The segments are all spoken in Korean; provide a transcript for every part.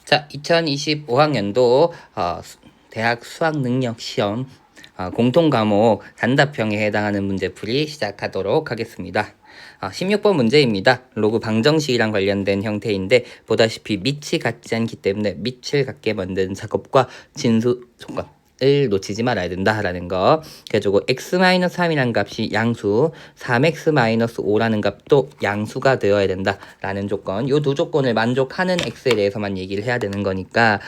자, 2025학년도 대학 수학능력시험 공통과목 단답형에 해당하는 문제풀이 시작하도록 하겠습니다. 16번 문제입니다. 로그 방정식이랑 관련된 형태인데 보다시피 밑이 같지 않기 때문에 밑을 같게 만드는 작업과 진수 조건 을 놓치지 말아야 된다라는 거. 그래가지고 x-3이라는 값이 양수, 3x-5라는 값도 양수가 되어야 된다라는 조건. 요 두 조건을 만족하는 x에 대해서만 얘기를 해야 되는 거니까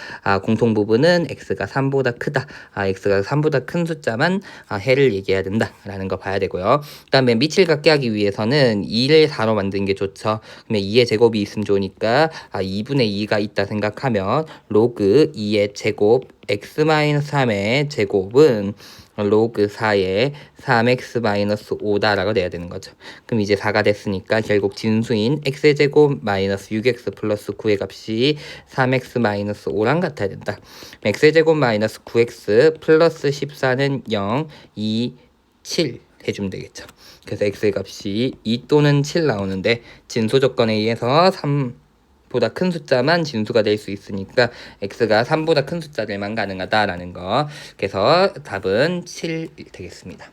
공통 부분은 x가 3보다 크다. x가 3보다 큰 숫자만 해를 얘기해야 된다라는 거 봐야 되고요. 그다음에 밑을 같게 하기 위해서는 2를 4로 만드는 게 좋죠. 그러면 2의 제곱이 있으면 좋으니까 2분의 2가 있다 생각하면 로그 2의 제곱 x-3의 제곱은 로그 4의 3x-5다라고 돼야 되는 거죠. 그럼 이제 4가 됐으니까 결국 진수인 x의 제곱 마이너스 6x 플러스 9의 값이 3x-5랑 같아야 된다. x의 제곱 마이너스 9x 플러스 14는 0, 2, 7 해주면 되겠죠. 그래서 x의 값이 2 또는 7 나오는데 진수 조건에 의해서 3보다 큰 숫자만 진수가 될 수 있으니까 x가 3보다 큰 숫자들만 가능하다라는 거. 그래서 답은 7 되겠습니다.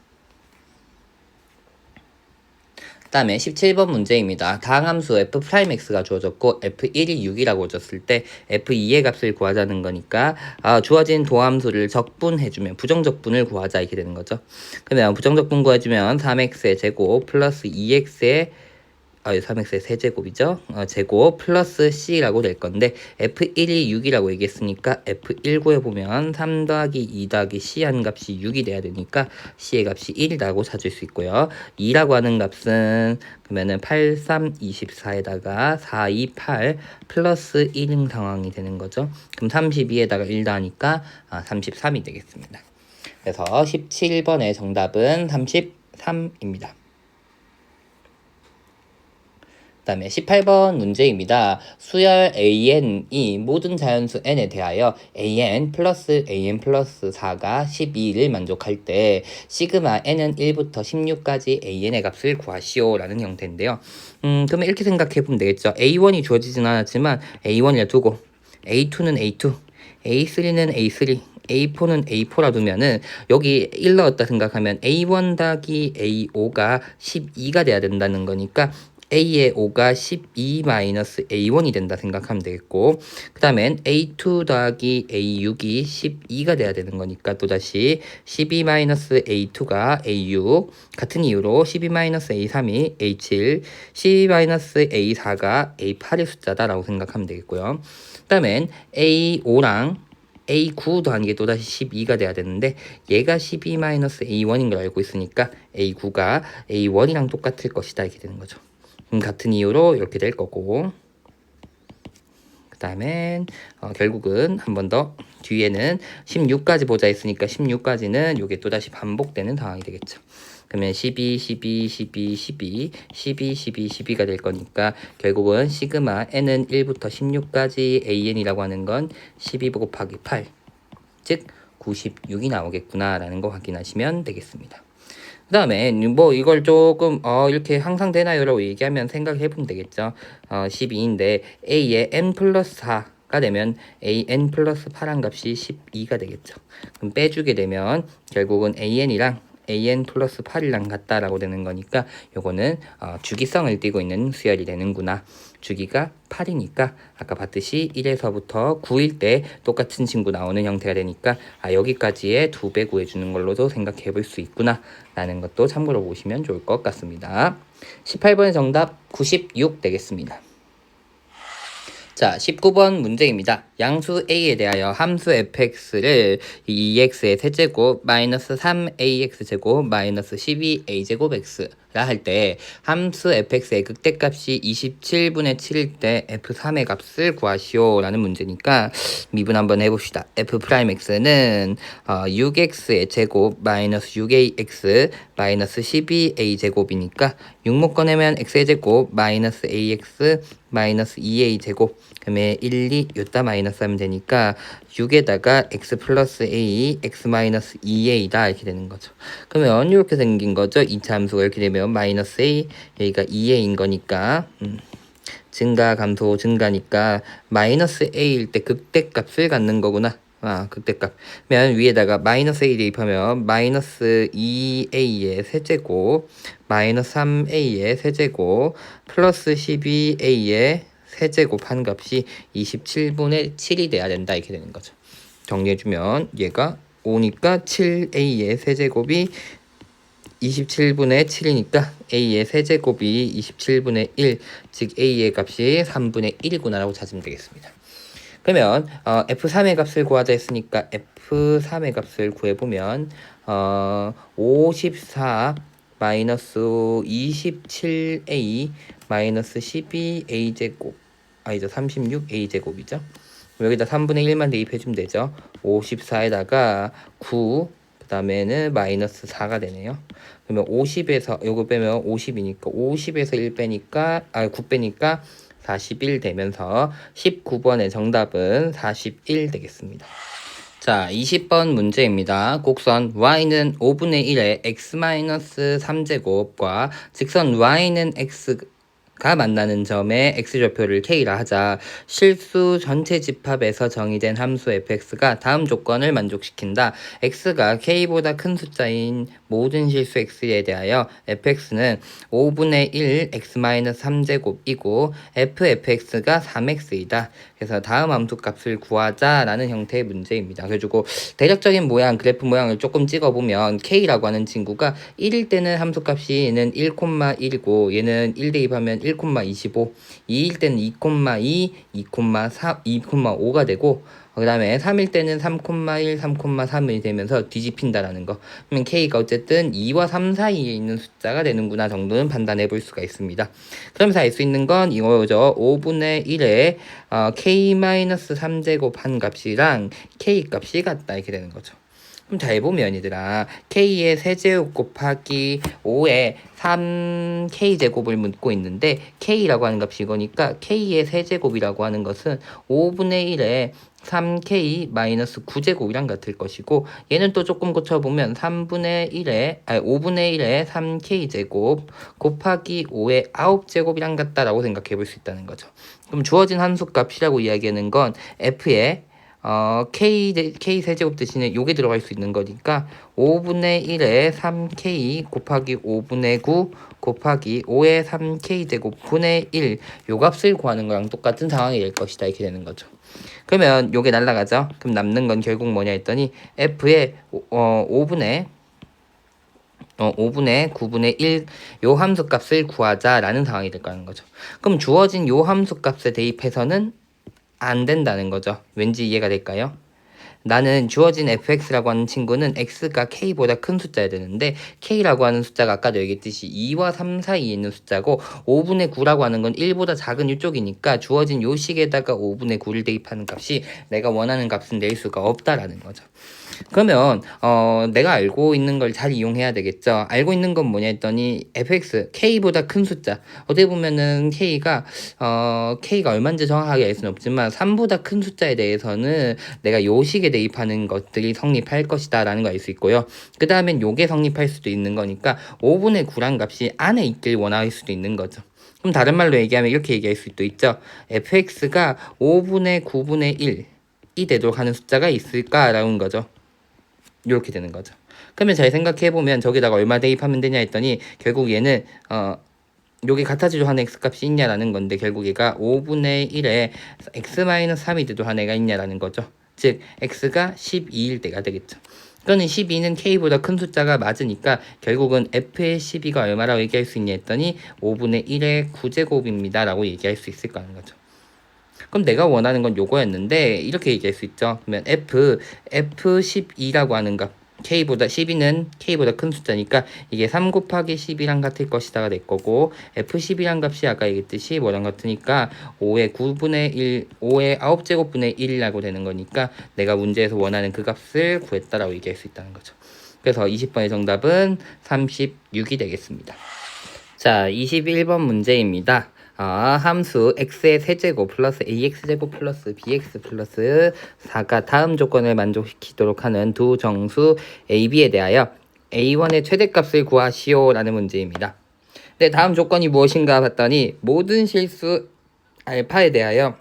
그 다음에 17번 문제입니다. 다항 함수 f'x가 주어졌고 f1이 6이라고 줬을 때 f2의 값을 구하자는 거니까 주어진 도함수를 적분해주면 부정적분을 구하자 이렇게 되는 거죠. 그러면 부정적분 구해주면 3x의 제곱 플러스 2x의 3x의 세제곱이죠. 제곱 플러스 c라고 될 건데 f1이 6이라고 얘기했으니까 f1 구해보면 3 더하기 2 더하기 c 하는 값이 6이 돼야 되니까 c의 값이 1이라고 찾을 수 있고요. 2라고 하는 값은 그러면은 8, 3, 24에다가 4, 2, 8 플러스 1인 상황이 되는 거죠. 그럼 32에다가 1 더하니까 33이 되겠습니다. 그래서 17번의 정답은 33입니다. 그 다음에 18번 문제입니다. 수열 AN이 모든 자연수 N에 대하여 AN 플러스 4가 12를 만족할 때 시그마 N은 1부터 16까지 AN의 값을 구하시오 라는 형태인데요. 그러면 이렇게 생각해 보면 되겠죠. A1이 주어지진 않았지만 A1이라 두고 A2는 A2, A3는 A3, A4는 A4라 두면은 여기 1 넣었다 생각하면 A1 더하기 A5가 12가 돼야 된다는 거니까 A의 5가 12-A1이 된다 생각하면 되겠고 그 다음엔 A2 더하기 A6이 12가 돼야 되는 거니까 또다시 12-A2가 A6 같은 이유로 12-A3이 A7 12-A4가 A8의 숫자다라고 생각하면 되겠고요. 그 다음엔 A5랑 A9 더하는 게 또다시 12가 돼야 되는데 얘가 12-A1인 걸 알고 있으니까 A9가 A1이랑 똑같을 것이다 이렇게 되는 거죠. 같은 이유로 이렇게 될 거고 그 다음엔 결국은 한 번 더 뒤에는 16까지 보자 했으니까 16까지는 이게 또다시 반복되는 상황이 되겠죠. 그러면 12, 12, 12, 12, 12, 12, 12가 될 거니까 결국은 시그마 n은 1부터 16까지 an이라고 하는 건 12 곱하기 8, 즉 96이 나오겠구나 라는 거 확인하시면 되겠습니다. 그 다음에 뭐 이걸 조금 이렇게 항상 되나요? 라고 얘기하면 생각해 보면 되겠죠. 12인데 a의 n 플러스 4가 되면 an 플러스 8한 값이 12가 되겠죠. 그럼 빼주게 되면 결국은 an이랑 an 플러스 8이랑 같다라고 되는 거니까 요거는 주기성을 띠고 있는 수열이 되는구나. 주기가 8이니까 아까 봤듯이 1에서부터 9일 때 똑같은 친구 나오는 형태가 되니까 여기까지의 2배 구해주는 걸로도 생각해 볼 수 있구나 라는 것도 참고로 보시면 좋을 것 같습니다. 18번의 정답 96 되겠습니다. 자, 19번 문제입니다. 양수 a에 대하여 함수 fx를 2x의 세제곱 마이너스 3ax제곱 마이너스 12a제곱 x라 할 때 함수 fx의 극대값이 27분의 7일 때 f3의 값을 구하시오 라는 문제니까 미분 한번 해봅시다. f'x는 6x의 제곱 마이너스 6ax 마이너스 12a제곱이니까 6못 꺼내면 x의 제곱 마이너스 ax 마이너스 2a 제곱 그러면 1, 2 요따 마이너스 하면 되니까 6에다가 x 플러스 a x 마이너스 2a다 이렇게 되는 거죠. 그러면 이렇게 생긴 거죠. 2차 함수가 이렇게 되면 마이너스 a 여기가 2a인 거니까 증가, 감소, 증가니까 마이너스 a일 때 극대값을 갖는 거구나. 극대값. 면 위에다가 마이너스 a 대입하면 마이너스 2a의 세제곱, 마이너스 3a의 세제곱, 플러스 12a의 세제곱 한 값이 27분의 7이 돼야 된다. 이렇게 되는 거죠. 정리해주면 얘가 5니까 7a의 세제곱이 27분의 7이니까 a의 세제곱이 27분의 1, 즉 a의 값이 3분의 1이구나 라고 찾으면 되겠습니다. 그러면 F3의 값을 구하자 했으니까 F3의 값을 구해보면 54 마이너스 27a 마이너스 12a 제곱 아니죠 36a 제곱이죠. 여기다 3분의 1만 대입해주면 되죠. 54에다가 9 그 다음에는 마이너스 4가 되네요. 그러면 50에서 요거 빼면 50이니까 50에서 1 빼니까 9 빼니까 41 되면서 19번의 정답은 41 되겠습니다. 자, 20번 문제입니다. 곡선 y는 5분의 1의 x-3제곱과 직선 y는 x가 만나는 점에 x좌표를 k라 하자. 실수 전체 집합에서 정의된 함수 fx가 다음 조건을 만족시킨다. x가 k보다 큰 숫자인 모든 실수 x에 대하여 fx는 5분의 1 x-3제곱이고 fx가 3x이다. 그래서 다음 함수 값을 구하자라는 형태의 문제입니다. 그래가지고 대략적인 모양, 그래프 모양을 조금 찍어보면 k라고 하는 친구가 1일 때는 함수 값이 얘는 1,1이고 얘는 1 대입하면 1,25, 2일 때는 2,2, 2,4, 2,5가 되고 그 다음에 3일 때는 3,1, 3,3이 되면서 뒤집힌다라는 거. 그러면 k가 어쨌든 2와 3 사이에 있는 숫자가 되는구나 정도는 판단해 볼 수가 있습니다. 그러면서 알 수 있는 건 이거죠. 5분의 1에 k-3제곱 한 값이랑 k 값이 같다 이렇게 되는 거죠. 그럼 잘 보면 얘들아 k의 세제곱 곱하기 5에 3k제곱을 묻고 있는데 k라고 하는 값이 이거니까 k의 세제곱이라고 하는 것은 5분의 1에 3k-9제곱이랑 같을 것이고 얘는 또 조금 고쳐보면 5분의 1에 3k제곱 곱하기 5의 9제곱이랑 같다라고 생각해 볼 수 있다는 거죠. 그럼 주어진 함수 값이라고 이야기하는 건 f의 k 세제곱 대신에 요게 들어갈 수 있는 거니까 5분의 1에 3k 곱하기 5분의 9 곱하기 5의 3k 제곱 분의 1 요 값을 구하는 거랑 똑같은 상황이 될 것이다 이렇게 되는 거죠. 그러면 요게 날라가죠. 그럼 남는 건 결국 뭐냐 했더니 f의 5분의 9분의 1 요 함수 값을 구하자라는 상황이 될 거라는 거죠. 그럼 주어진 요 함수 값에 대입해서는 안 된다는 거죠. 왠지 이해가 될까요? 나는 주어진 fx라고 하는 친구는 x가 k보다 큰 숫자야 되는데 k라고 하는 숫자가 아까도 얘기했듯이 2와 3 사이에 있는 숫자고 5분의 9라고 하는 건 1보다 작은 이쪽이니까 주어진 요 식에다가 5분의 9를 대입하는 값이 내가 원하는 값은 낼 수가 없다라는 거죠. 그러면 내가 알고 있는 걸 잘 이용해야 되겠죠. 알고 있는 건 뭐냐 했더니 fx k보다 큰 숫자 어떻게 보면은 k가 얼마인지 정확하게 알 수는 없지만 3보다 큰 숫자에 대해서는 내가 요 식에 대입하는 것들이 성립할 것이다 라는 걸 알 수 있고요. 그 다음엔 요게 성립할 수도 있는 거니까 5분의 9란 값이 안에 있길 원할 수도 있는 거죠. 그럼 다른 말로 얘기하면 이렇게 얘기할 수도 있죠. fx가 5분의 9분의 1이 되도록 하는 숫자가 있을까라는 거죠. 이렇게 되는 거죠. 그러면 잘 생각해보면 저기다가 얼마 대입하면 되냐 했더니 결국 얘는 요게 같아지도 하는 x값이 있냐라는 건데 결국 얘가 5분의 1에 x-3이 되도 하는 애가 있냐라는 거죠. 즉 x가 12일 때가 되겠죠. 그거는 12는 k보다 큰 숫자가 맞으니까 결국은 f의 12가 얼마라고 얘기할 수 있냐 했더니 5분의 1의 9제곱입니다 라고 얘기할 수 있을 거라는 거죠. 그럼 내가 원하는 건 요거였는데 이렇게 얘기할 수 있죠. 그러면 f12라고 하는 값 k보다 12는 k보다 큰 숫자니까 이게 3 곱하기 10이랑 같을 것이다가 될 거고 f12란 값이 아까 얘기했듯이 뭐랑 같으니까 5의 9분의 1 5의 9제곱분의 1이라고 되는 거니까 내가 문제에서 원하는 그 값을 구했다라고 얘기할 수 있다는 거죠. 그래서 20번의 정답은 36이 되겠습니다. 자, 21번 문제입니다. 함수 x의 세제곱 플러스 ax제곱 플러스 bx 플러스 4가 다음 조건을 만족시키도록 하는 두 정수 a, b에 대하여 a1의 최대값을 구하시오 라는 문제입니다. 네, 다음 조건이 무엇인가 봤더니 모든 실수 알파에 대하여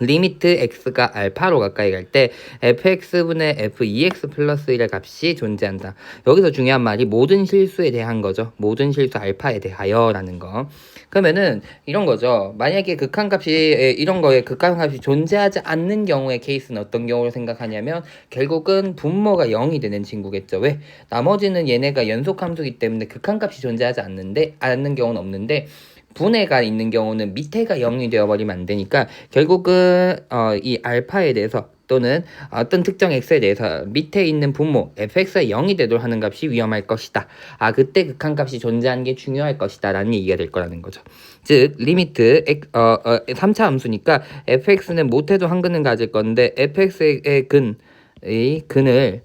리미트 x가 알파로 가까이 갈 때 fx분의 f2x 플러스 1의 값이 존재한다. 여기서 중요한 말이 모든 실수에 대한 거죠. 모든 실수 알파에 대하여라는 거. 그러면은 이런 거죠. 만약에 극한값이 이런 거에 극한값이 존재하지 않는 경우의 케이스는 어떤 경우로 생각하냐면 결국은 분모가 0이 되는 친구겠죠. 왜? 나머지는 얘네가 연속함수이기 때문에 극한값이 존재하지 않는 경우는 없는데 분해가 있는 경우는 밑에가 0이 되어버리면 안 되니까 결국은 이 알파에 대해서 또는 어떤 특정 x에 대해서 밑에 있는 분모 fx가 0이 되도록 하는 값이 위험할 것이다. 그때 극한값이 존재하는 게 중요할 것이다 라는 얘기가 될 거라는 거죠. 즉 리미트 3차 함수니까 fx는 못해도 한 근을 가질 건데 fx의 근을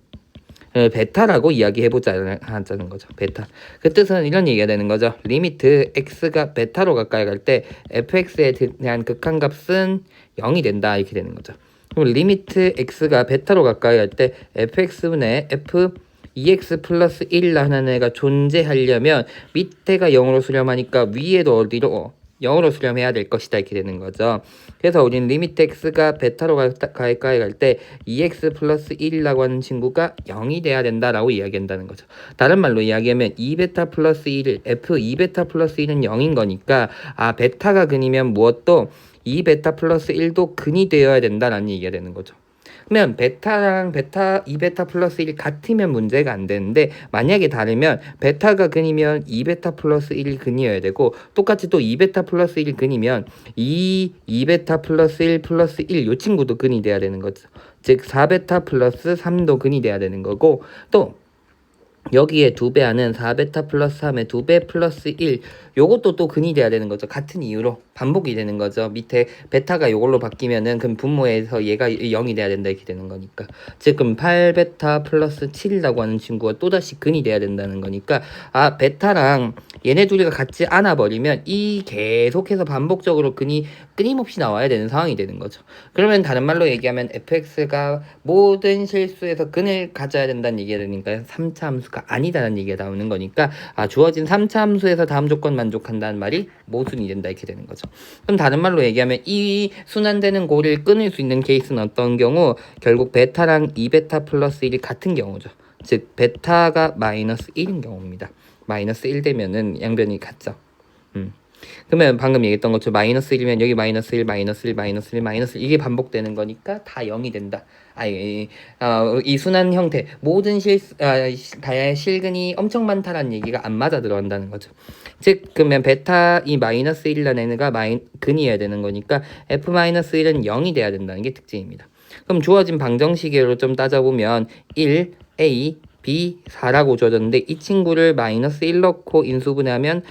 베타라고 이야기해보자 하자는 거죠. 베타. 그 뜻은 이런 얘기가 되는 거죠. 리미트 x가 베타로 가까이 갈 때 fx에 대한 극한값은 0이 된다 이렇게 되는 거죠. 그럼 리미트 x가 베타로 가까이 갈 때 fx분의 f 2x 플러스 1이라는 애가 존재하려면 밑에가 0으로 수렴하니까 위에도 어디로 0으로 수렴해야 될 것이다 이렇게 되는 거죠. 그래서 우리는 리미트 x가 베타로 가까이 갈 때 2x 플러스 1이라고 하는 친구가 0이 돼야 된다라고 이야기한다는 거죠. 다른 말로 이야기하면 2베타 플러스 1을 f 2베타 플러스 1은 0인 거니까 베타가 근이면 무엇도 2베타 플러스 1도 근이 되어야 된다라는 얘기가 되는 거죠. 그러면 베타랑 2베타 플러스 1이 같으면 문제가 안 되는데 만약에 다르면 베타가 근이면 2베타 플러스 1이 근이어야 되고 똑같이 또 2베타 플러스 1이 근이면 2베타 플러스 1 플러스 1 요 친구도 근이 돼야 되는 거죠. 즉 4베타 플러스 3도 근이 돼야 되는 거고 또 여기에 2배 하는 4베타 플러스 3에 2배 플러스 1 요것도 또 근이 돼야 되는 거죠. 같은 이유로 반복이 되는 거죠. 밑에 베타가 요걸로 바뀌면은 그럼 분모에서 얘가 0이 돼야 된다 이렇게 되는 거니까 즉 그럼 8베타 플러스 7이라고 하는 친구가 또다시 근이 돼야 된다는 거니까 베타랑 얘네 둘이가 같지 않아 버리면 이 계속해서 반복적으로 근이 끊임없이 나와야 되는 상황이 되는 거죠. 그러면 다른 말로 얘기하면 fx가 모든 실수에서 근을 가져야 된다는 얘기가 되니까 3차 함수가 아니다라는 얘기가 나오는 거니까 주어진 3차 함수에서 다음 조건 만족한다는 말이 모순이 된다 이렇게 되는 거죠. 그럼 다른 말로 얘기하면 이 순환되는 고리를 끊을 수 있는 케이스는 어떤 경우? 결국 베타랑 2베타 플러스 1이 같은 경우죠. 즉 베타가 마이너스 1인 경우입니다. 마이너스 1 되면은 양변이 같죠. 그러면 방금 얘기했던 것처럼 마이너스 1이면 여기 마이너스 1, 마이너스 1, 마이너스 1, 마이너스 1 이게 반복되는 거니까 다 0이 된다. 이 순환 형태 모든 다양한 실근이 엄청 많다라는 얘기가 안 맞아 들어간다는 거죠. 즉 그러면 베타 이 마이너스 1이라는 애가 근이어야 되는 거니까 f 마이너스 1은 0이 돼야 된다는 게 특징입니다. 그럼 주어진 방정식으로 좀 따져보면 1, a, b, 4라고 주어졌는데 이 친구를 마이너스 1 넣고 인수분해하면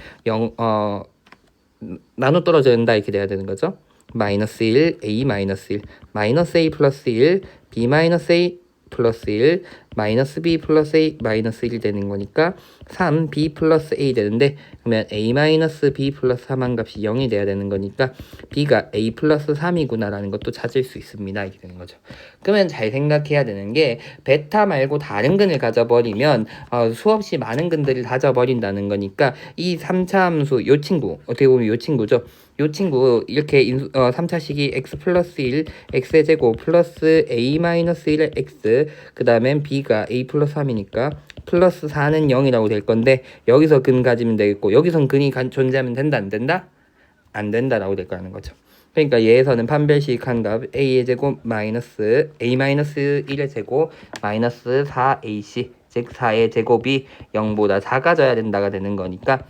나눠 떨어져야 된다 이렇게 돼야 되는 거죠. 마이너스 1, a 마이너스 1, 마이너스 a 플러스 1, b 마이너스 a 플러스 1, 마이너스 b 플러스 a 마이너스 1이 되는 거니까 3b 플러스 a 되는데 그러면 a 마이너스 b 플러스 3한 값이 0이 돼야 되는 거니까 b가 a 플러스 3이구나 라는 것도 찾을 수 있습니다 이렇게 되는 거죠. 그러면 잘 생각해야 되는 게 베타 말고 다른 근을 가져버리면 수없이 많은 근들을 가져버린다는 거니까 이 3차 함수 요 친구 어떻게 보면 요 친구죠. 요 친구 이렇게 3차식이 x 플러스 1 x의 제곱 플러스 a 마이너스 1의 x 그 다음엔 b가 a 플러스 3이니까 플러스 4는 0이라고 될 건데 여기서 근 가지면 되겠고 여기선 근이 존재하면 된다 안 된다? 안 된다라고 될 거라는 거죠. 그러니까 얘에서는 판별식 한 값 a의 제곱 마이너스 a 마이너스 1의 제곱 마이너스 4ac 즉 4의 제곱이 0보다 작아져야 된다가 되는 거니까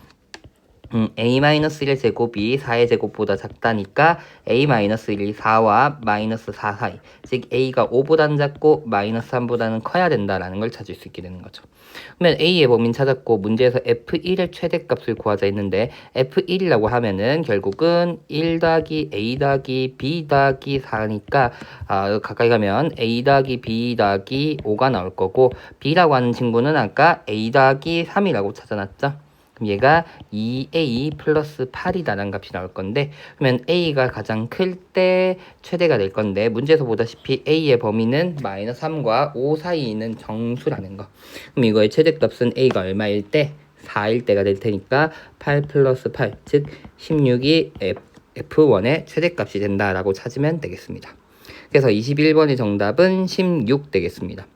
a-1의 제곱이 4의 제곱보다 작다니까 a-1이 4와 마이너스 4 사이 즉 a가 5보다는 작고 마이너스 3보다는 커야 된다라는 걸 찾을 수 있게 되는 거죠. 그러면 a의 범위는 찾았고 문제에서 f1의 최대값을 구하자 했는데 f1이라고 하면은 결국은 1 더하기 a 더하기 b 더하기 4니까 가까이 가면 a 더하기 b 더하기 5가 나올 거고 b라고 하는 친구는 아까 a 더하기 3이라고 찾아놨죠. 그럼 얘가 2a 플러스 8이다라는 값이 나올 건데 그러면 a가 가장 클 때 최대가 될 건데 문제에서 보다시피 a의 범위는 마이너스 3과 5 사이에 있는 정수라는 거. 그럼 이거의 최대값은 a가 얼마일 때? 4일 때가 될 테니까 8 플러스 8 즉 16이 F1의 최대값이 된다라고 찾으면 되겠습니다. 그래서 21번의 정답은 16 되겠습니다.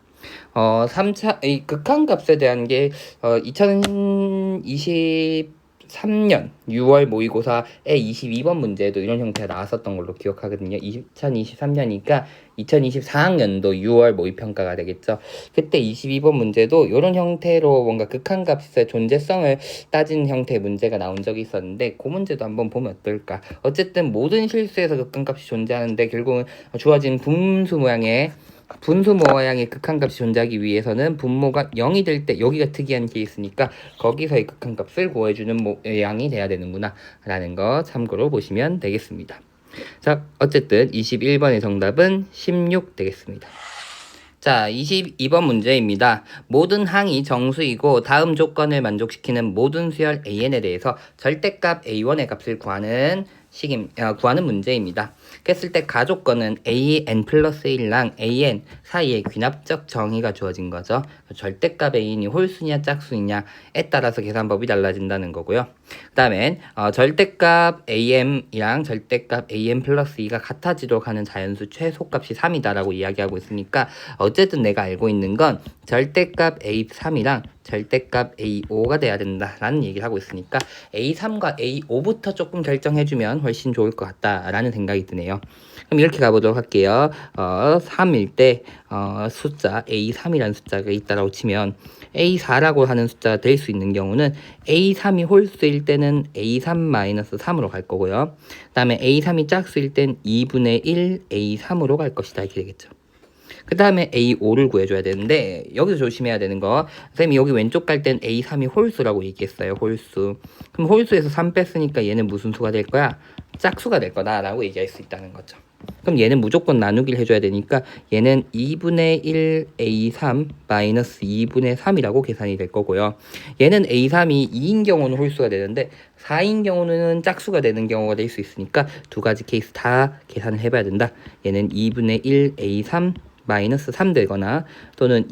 3차, 이 극한값에 대한 게, 2023년 6월 모의고사에 22번 문제에도 이런 형태가 나왔었던 걸로 기억하거든요. 2023년이니까 2024학년도 6월 모의평가가 되겠죠. 그때 22번 문제도 이런 형태로 뭔가 극한값의 존재성을 따진 형태의 문제가 나온 적이 있었는데, 그 문제도 한번 보면 어떨까. 어쨌든 모든 실수에서 극한값이 존재하는데, 결국은 주어진 분수 모양의 극한값이 존재하기 위해서는 분모가 0이 될 때, 여기가 특이한 케이스니까 거기서의 극한값을 구해주는 모양이 돼야 되는구나 라는 거 참고로 보시면 되겠습니다. 자, 어쨌든 21번의 정답은 16 되겠습니다. 자, 22번 문제입니다. 모든 항이 정수이고 다음 조건을 만족시키는 모든 수열 AN에 대해서 절대값 A1의 값을 구하는 문제입니다. 그랬을 때 가조건은 AN 플러스 1랑 AN 사이의 귀납적 정의가 주어진 거죠. 절대값 AN이 홀수냐 짝수이냐에 따라서 계산법이 달라진다는 거고요. 그 다음엔 절대값 AM이랑 절대값 AN 플러스 2가 같아지도록 하는 자연수 최소값이 3이다라고 이야기하고 있으니까, 어쨌든 내가 알고 있는 건 절대값 A3이랑 절대값 A5가 돼야 된다라는 얘기를 하고 있으니까 A3과 A5부터 조금 결정해주면 훨씬 좋을 것 같다라는 생각이 드네요. 그럼 이렇게 가보도록 할게요. 3일 때 숫자 A3이라는 숫자가 있다라고 치면 A4라고 하는 숫자가 될 수 있는 경우는 A3이 홀수일 때는 A3-3으로 갈 거고요. 그 다음에 A3이 짝수일 땐 2분의 1 A3으로 갈 것이다 이렇게 되겠죠. 그 다음에 A5를 구해줘야 되는데, 여기서 조심해야 되는 거, 선생님이 여기 왼쪽 갈 땐 A3이 홀수라고 얘기했어요. 홀수. 그럼 홀수에서 3 뺐으니까 얘는 무슨 수가 될 거야? 짝수가 될 거다 라고 얘기할 수 있다는 거죠. 그럼 얘는 무조건 나누기를 해줘야 되니까 얘는 2분의 1 A3 마이너스 2분의 3이라고 계산이 될 거고요. 얘는 A3이 2인 경우는 홀수가 되는데 4인 경우는 짝수가 되는 경우가 될 수 있으니까 두 가지 케이스 다 계산을 해봐야 된다. 얘는 2분의 1 A3 마이너스 3 되거나, 또는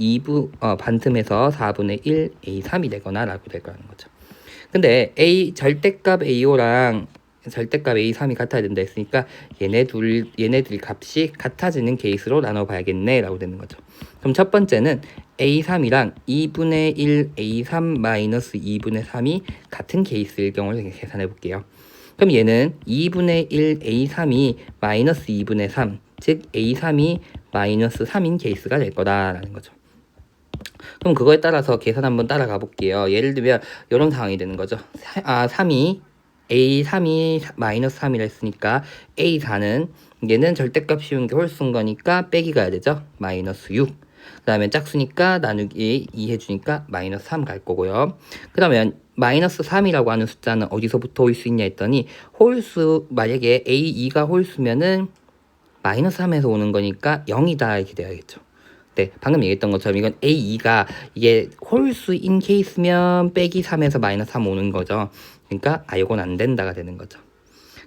반틈에서 4분의 1 A3이 되거나 라고 될 거라는 거죠. 근데 절대값 A5랑 절대값 A3이 같아야 된다 했으니까 얘네들 값이 같아지는 케이스로 나눠봐야겠네 라고 되는 거죠. 그럼 첫 번째는 A3이랑 2분의 1 A3 마이너스 2분의 3이 같은 케이스일 경우를 계산해 볼게요. 그럼 얘는 2분의 1 A3이 마이너스 2분의 3, 즉 A3이 마이너스 3인 케이스가 될 거다라는 거죠. 그럼 그거에 따라서 계산 한번 따라가 볼게요. 예를 들면 이런 상황이 되는 거죠. A3이 마이너스 3이라 했으니까 A4는 얘는 절대값 씌운 게 홀수인 거니까 빼기 가야 되죠. 마이너스 6. 그 다음에 짝수니까 나누기 2 해주니까 마이너스 3 갈 거고요. 그러면 마이너스 3이라고 하는 숫자는 어디서부터 올 수 있냐 했더니, 만약에 A2가 홀수면은 마이너스 3에서 오는 거니까 0이다 이렇게 돼야겠죠. 네, 방금 얘기했던 것처럼 이건 A2가 이게 홀수인 케이스면 빼기 3에서 마이너스 3 오는 거죠. 그러니까 이건 안 된다가 되는 거죠.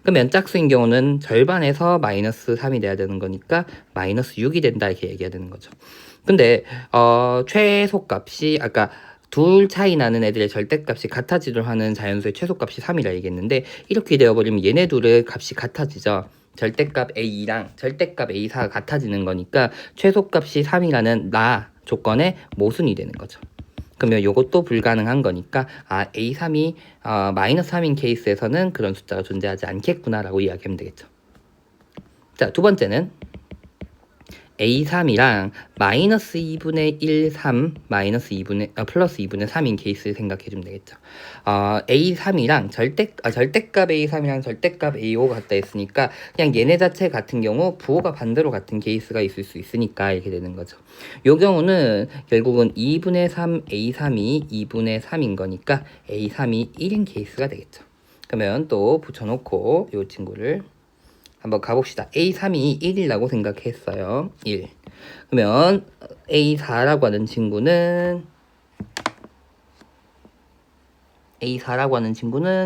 그러면 짝수인 경우는 절반에서 마이너스 3이 돼야 되는 거니까 마이너스 6이 된다 이렇게 얘기해야 되는 거죠. 근데 최소값이 아까 둘 차이 나는 애들의 절대값이 같아지도록 하는 자연수의 최소값이 3이라 얘기했는데, 이렇게 되어버리면 얘네 둘의 값이 같아지죠. 절대값 A2랑 절대값 A4가 같아지는 거니까 최소값이 3이라는 조건의 모순이 되는 거죠. 그러면 이것도 불가능한 거니까 A3이 마이너스 3인 케이스에서는 그런 숫자가 존재하지 않겠구나라고 이야기하면 되겠죠. 자, 두 번째는 A3이랑 마이너스 2분의 1, 3, 플러스 2분의 3인 케이스를 생각해 주면 되겠죠. A3이랑 절대값 A3이랑 절대값 A5가 같다 했으니까 그냥 얘네 자체 같은 경우 부호가 반대로 같은 케이스가 있을 수 있으니까 이렇게 되는 거죠. 요 경우는 결국은 2분의 3 A3이 2분의 3인 거니까 A3이 1인 케이스가 되겠죠. 그러면 또 붙여놓고 요 친구를 한번 가봅시다. A3이 1이라고 생각했어요. 1. 그러면 A4라고 하는 친구는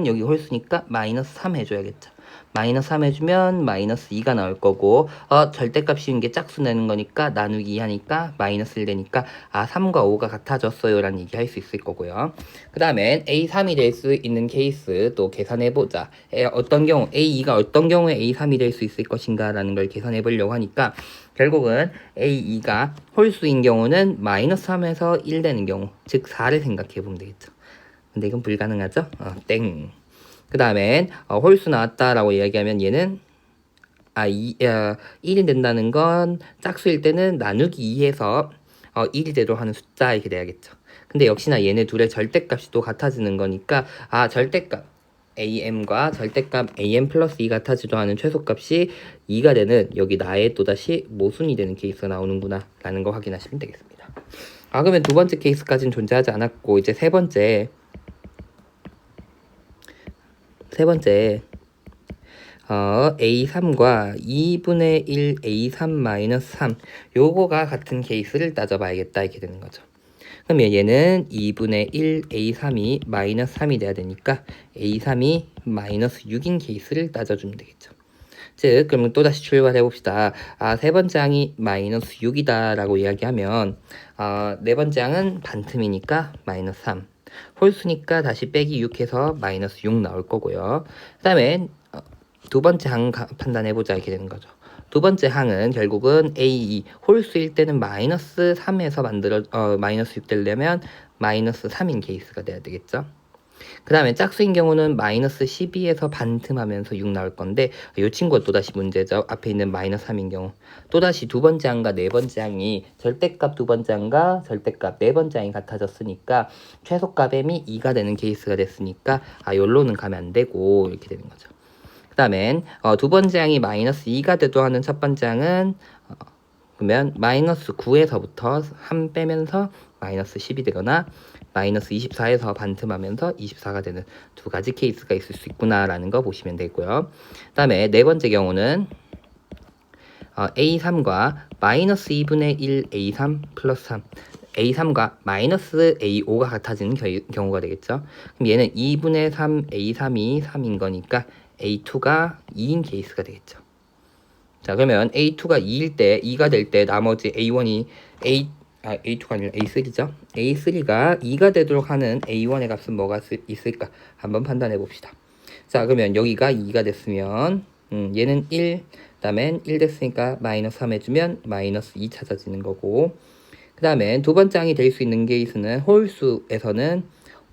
여기 홀수니까 마이너스 3 해줘야겠죠. 마이너스 3 해주면 마이너스 2가 나올 거고, 절대값인 게 짝수 내는 거니까 나누기 2 하니까 마이너스 1 되니까 3과 5가 같아졌어요 라는 얘기 할 수 있을 거고요. 그 다음엔 A3이 될 수 있는 케이스 또 계산해보자. 어떤 경우 A2가 어떤 경우에 A3이 될 수 있을 것인가 라는 걸 계산해 보려고 하니까, 결국은 A2가 홀수인 경우는 마이너스 3에서 1 되는 경우, 즉 4를 생각해 보면 되겠죠. 근데 이건 불가능하죠? 땡. 그 다음엔 홀수 나왔다라고 이야기하면 얘는 1이 된다는 건 짝수일 때는 나누기 2에서 1이 되도록 하는 숫자 이렇게 돼야겠죠. 근데 역시나 얘네 둘의 절대값이 또 같아지는 거니까 절대값 am과 절대값 am 플러스 2 같아지도록 하는 최소값이 2가 되는 여기 나의 또다시 모순이 되는 케이스가 나오는구나 라는 거 확인하시면 되겠습니다. 그러면 두 번째 케이스까지는 존재하지 않았고, 이제 세 번째 A3과 2분의 1 A3-3 요거가 같은 케이스를 따져봐야겠다 이렇게 되는 거죠. 그러면 얘는 2분의 1 A3이 마이너스 3이 돼야 되니까 A3이 마이너스 6인 케이스를 따져주면 되겠죠. 즉 그러면 또다시 출발해 봅시다. 세 번째 항이 마이너스 6이다 라고 이야기하면 네 번째 항은 반틈이니까 마이너스 3, 홀수니까 다시 빼기 6 해서 마이너스 6 나올 거고요. 그 다음에 두 번째 항 판단해보자 이렇게 되는 거죠. 두 번째 항은 결국은 A2 홀수일 때는 마이너스 3에서 마이너스 6 되려면 마이너스 3인 케이스가 돼야 되겠죠. 그 다음에 짝수인 경우는 마이너스 12에서 반틈하면서 6 나올 건데, 이 친구가 또다시 문제죠. 앞에 있는 마이너스 3인 경우 또다시 두 번째 항과 네 번째 항이 절대값 두 번째 항과 절대값 네 번째 항이 같아졌으니까 최소값 m이 2가 되는 케이스가 됐으니까 요로는 가면 안 되고 이렇게 되는 거죠. 그 다음엔 두 번째 항이 마이너스 2가 되도록 하는 첫 번째 항은 그러면 마이너스 9에서부터 3 빼면서 마이너스 10이 되거나 마이너스 24에서 반틈하면서 24가 되는 두 가지 케이스가 있을 수 있구나라는 거 보시면 되고요. 그 다음에 네 번째 경우는 A3과 마이너스 2분의 1 A3 플러스 3 A3과 마이너스 A5가 같아지는 경우가 되겠죠. 그럼 얘는 2분의 3 A3이 3인 거니까 A2가 2인 케이스가 되겠죠. 자, 그러면 A2가 2일 때, 2가 될 때 나머지 A1이 A2가 아니라 A3죠. A3가 2가 되도록 하는 A1의 값은 뭐가 있을까? 한번 판단해 봅시다. 자, 그러면 여기가 2가 됐으면 얘는 1, 그 다음엔 1 됐으니까 마이너스 3 해주면 마이너스 2 찾아지는 거고, 그 다음에 두 번째 항이 될 수 있는 케이스는 홀수에서는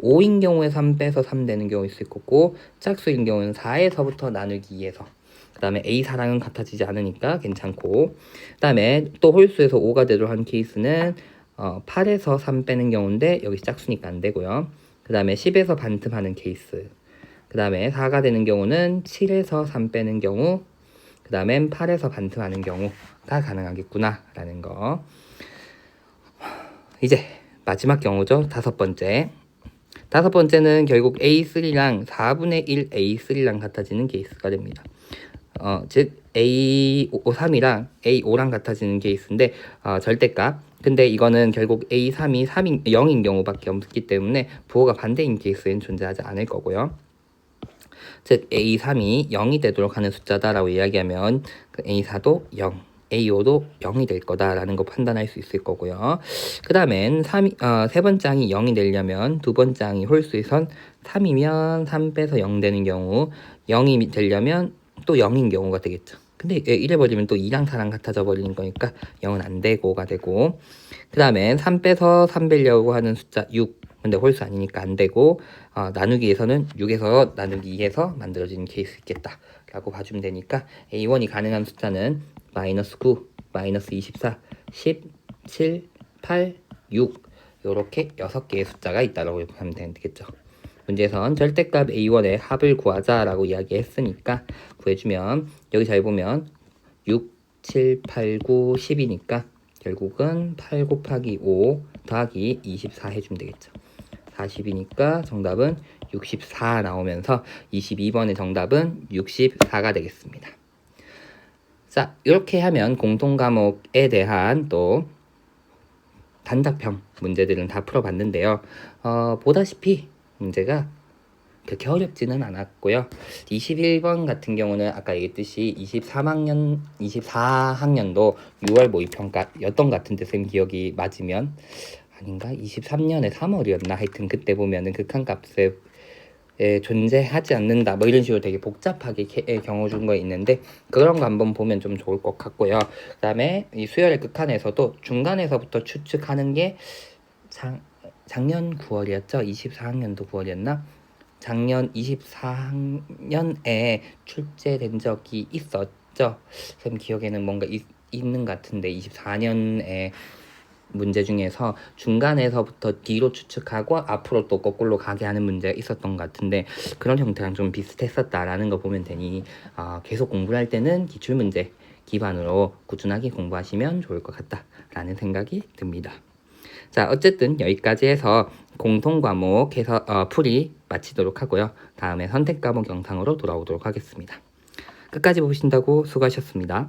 5인 경우에 3 빼서 3 되는 경우 있을 거고, 짝수인 경우는 4에서부터 나누기 2에서, 그 다음에 A4랑은 같아지지 않으니까 괜찮고, 그 다음에 또 홀수에서 5가 되도록 하는 케이스는 8에서 3 빼는 경우인데 여기 짝수니까 안 되고요. 그 다음에 10에서 반틈하는 케이스, 그 다음에 4가 되는 경우는 7에서 3 빼는 경우, 그 다음엔 8에서 반틈하는 경우가 가능하겠구나 라는 거. 이제 마지막 경우죠. 다섯 번째는 결국 A3랑 4분의 1 A3랑 같아지는 케이스가 됩니다. 즉 A3이랑 A5랑 같아지는 케이스인데 절대값, 근데 이거는 결국 A3이 0인 경우밖에 없기 때문에 부호가 반대인 케이스엔 존재하지 않을 거고요. 즉 A3이 0이 되도록 하는 숫자다라고 이야기하면 A4도 0, A5도 0이 될 거다라는 거 판단할 수 있을 거고요. 그 다음엔 세 번째 항이 0이 되려면 두 번째 항이 홀수에선 3이면 3 빼서 0 되는 경우, 0이 되려면 또 0인 경우가 되겠죠. 근데 이래버리면 또 2랑 4랑 같아져 버리는 거니까 0은 안 되고가 되고, 그 다음에 3 빼서 3 빼려고 하는 숫자 6, 근데 홀수 아니니까 안 되고, 나누기에서는 6에서 나누기 2에서 만들어지는 케이스 있겠다 라고 봐주면 되니까 A1이 가능한 숫자는 마이너스 9, 마이너스 24, 10, 7, 8, 6 요렇게 6개의 숫자가 있다라고 하면 되겠죠. 문제에선 절대값 A1의 합을 구하자라고 이야기했으니까 구해주면 여기 잘 보면 6, 7, 8, 9, 10이니까 결국은 8 곱하기 5 더하기 24 해주면 되겠죠. 40이니까 정답은 64 나오면서 22번의 정답은 64가 되겠습니다. 자, 이렇게 하면 공통과목에 대한 또 단답형 문제들은 다 풀어봤는데요. 보다시피 문제가 그렇게 어렵지는 않았고요. 21번 같은 경우는 아까 얘기했듯이 24학년도 6월 모의평가였던 것 같은데 쌤 기억이 맞으면 아닌가? 23년에 3월이었나? 하여튼 그때 보면은 극한값에 존재하지 않는다 뭐 이런 식으로 되게 복잡하게 경우 준 거 있는데 그런 거 한번 보면 좀 좋을 것 같고요. 그 다음에 이 수열의 극한에서도 중간에서부터 추측하는 게 작년 9월이었죠? 24학년도 9월이었나? 작년 24학년에 출제된 적이 있었죠. 쌤 기억에는 뭔가 있는 것 같은데 24년에 문제 중에서 중간에서부터 뒤로 추측하고 앞으로 또 거꾸로 가게 하는 문제가 있었던 것 같은데 그런 형태랑 좀 비슷했었다라는 거 보면 되니 계속 공부를 할 때는 기출문제 기반으로 꾸준하게 공부하시면 좋을 것 같다라는 생각이 듭니다. 자, 어쨌든 여기까지 해서 공통과목 풀이 마치도록 하고요. 다음에 선택과목 영상으로 돌아오도록 하겠습니다. 끝까지 보신다고 수고하셨습니다.